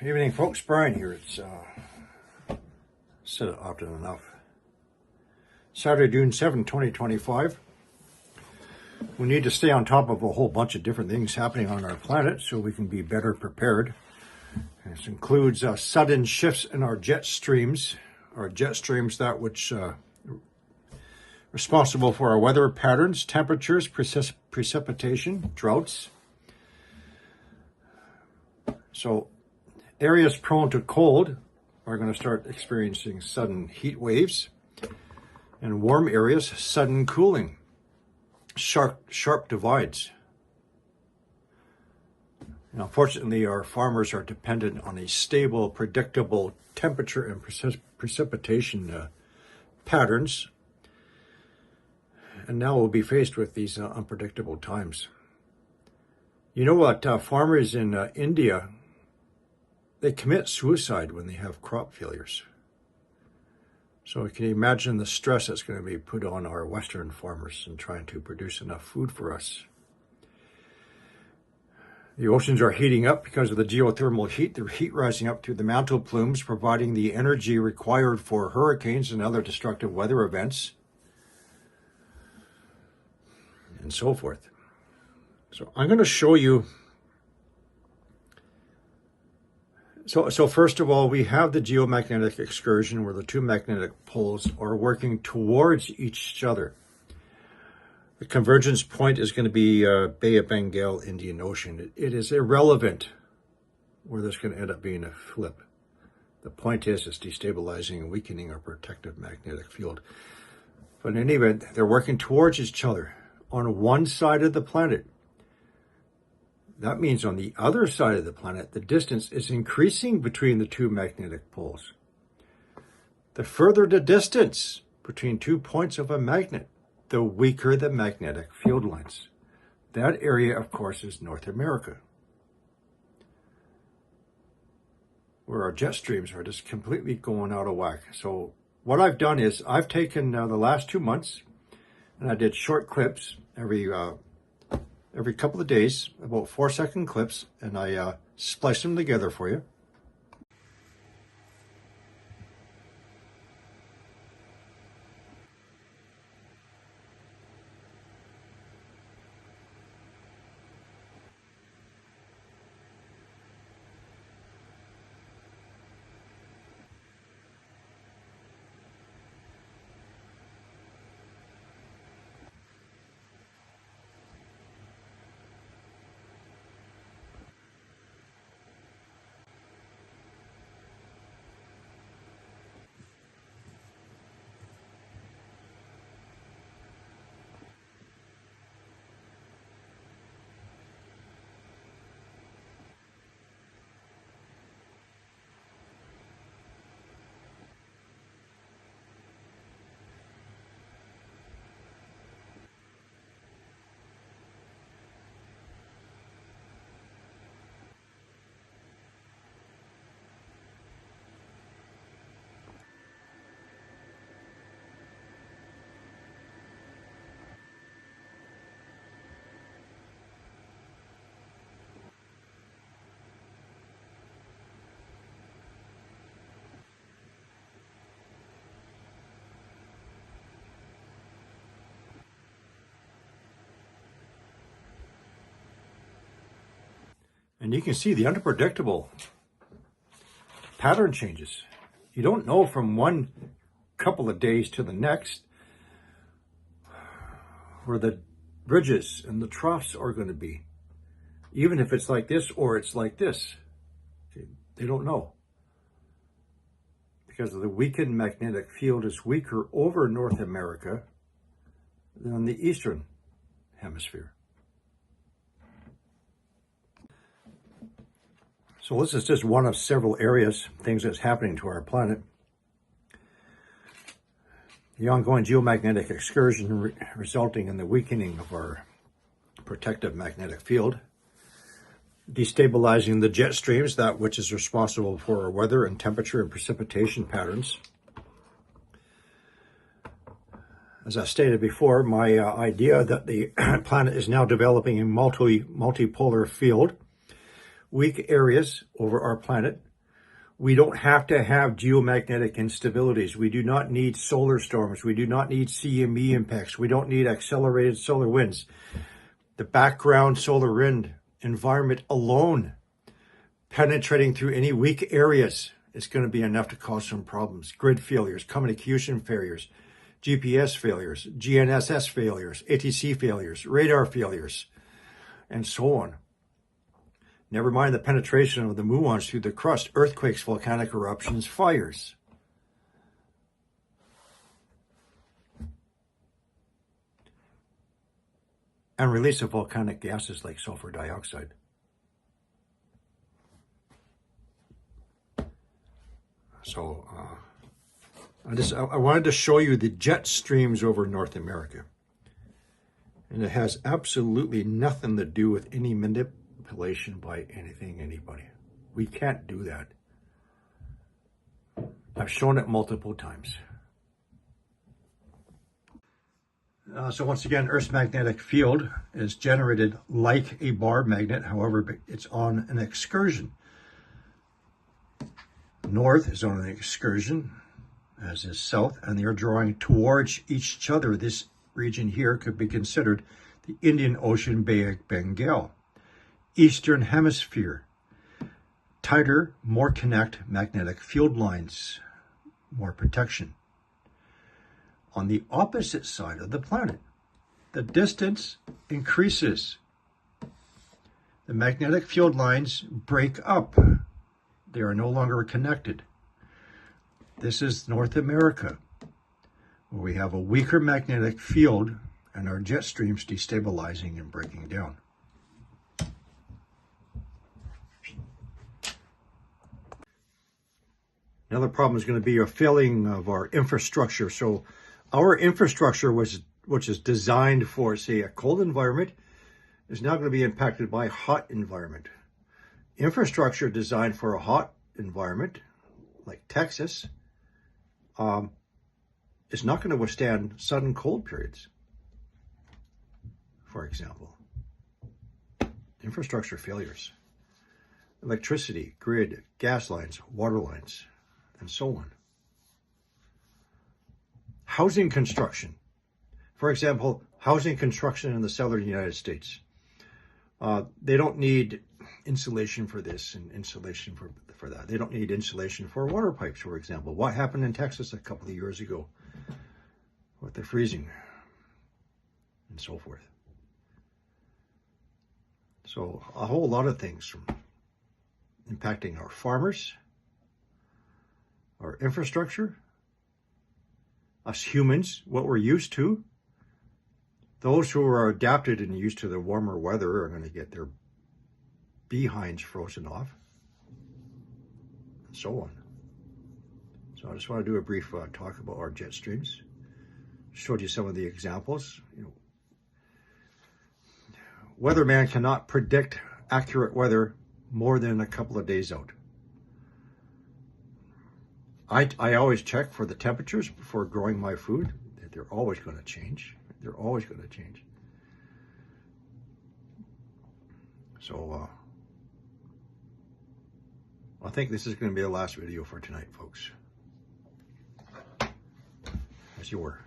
Evening, folks. Brian here. It's said it often enough. Saturday, June 7, 2025. We need to stay on top of a whole bunch of different things happening on our planet so we can be better prepared. This includes sudden shifts in our jet streams. Our jet streams, that which responsible for our weather patterns, temperatures, precipitation, droughts. So areas prone to cold are going to start experiencing sudden heat waves, and warm areas, sudden cooling, sharp divides. Now, fortunately, our farmers are dependent on a stable, predictable temperature and precipitation patterns, and now we'll be faced with these unpredictable times. You know what? Farmers in India, they commit suicide when they have crop failures. So can you imagine the stress that's going to be put on our Western farmers in trying to produce enough food for us? The oceans are heating up because of the geothermal heat. The heat rising up through the mantle plumes, providing the energy required for hurricanes and other destructive weather events, and so forth. So I'm going to show you. So first of all, we have the geomagnetic excursion where the two magnetic poles are working towards each other. The convergence point is going to be Bay of Bengal, Indian Ocean. It is irrelevant where there's going to end up being a flip. The point is it's destabilizing and weakening our protective magnetic field. But in any event, they're working towards each other on one side of the planet. That means on the other side of the planet, the distance is increasing between the two magnetic poles. The further the distance between 2 points of a magnet, the weaker the magnetic field lines. That area, of course, is North America, where our jet streams are just completely going out of whack. So what I've done is I've taken the last 2 months and I did short clips every couple of days, about 4-second clips, and I spliced them together for you. And you can see the unpredictable pattern changes. You don't know from one couple of days to the next where the bridges and the troughs are going to be. Even if it's like this or it's like this. Okay, they don't know. Because the weakened magnetic field is weaker over North America than the Eastern Hemisphere. So this is just one of several areas, things that's happening to our planet. The ongoing geomagnetic excursion resulting in the weakening of our protective magnetic field, destabilizing the jet streams, that which is responsible for our weather and temperature and precipitation patterns. As I stated before, my idea that the planet is now developing a multipolar field. Weak areas over our planet We don't have to have geomagnetic instabilities. We do not need solar storms. We do not need CME impacts. We don't need accelerated solar winds. The background solar wind environment alone, penetrating through any weak areas, is going to be enough to cause some problems. Grid failures, communication failures, GPS failures, GNSS failures, ATC failures, radar failures, and so on. Never mind the penetration of the muons through the crust, earthquakes, volcanic eruptions, fires. And release of volcanic gases like sulfur dioxide. So I wanted to show you the jet streams over North America. And it has absolutely nothing to do with any manipulation by anybody. We can't do that. I've shown it multiple times. So once again, Earth's magnetic field is generated like a bar magnet. However, it's on an excursion. North is on an excursion, as is south, and they are drawing towards each other. This region here could be considered the Indian Ocean Bay of Bengal. Eastern Hemisphere, tighter, more connect magnetic field lines, more protection. On the opposite side of the planet, the distance increases. The magnetic field lines break up. They are no longer connected. This is North America, where we have a weaker magnetic field and our jet streams destabilizing and breaking down. Another problem is going to be a failing of our infrastructure. So our infrastructure, which is designed for, say, a cold environment, is now going to be impacted by a hot environment. Infrastructure designed for a hot environment, like Texas, is not going to withstand sudden cold periods, for example. Infrastructure failures. Electricity, grid, gas lines, water lines, and so on. Housing construction. For example, housing construction in the southern United States. They don't need insulation for this and insulation for that. They don't need insulation for water pipes, for example. What happened in Texas a couple of years ago with the freezing and so forth. So a whole lot of things from impacting our farmers, our infrastructure, us humans, what we're used to. Those who are adapted and used to the warmer weather are going to get their behinds frozen off, and so on. So I just want to do a brief talk about our jet streams. Showed you some of the examples. Weatherman cannot predict accurate weather more than a couple of days out. I always check for the temperatures before growing my food. They're always going to change. They're always going to change. So I think this is going to be the last video for tonight, folks. As you were.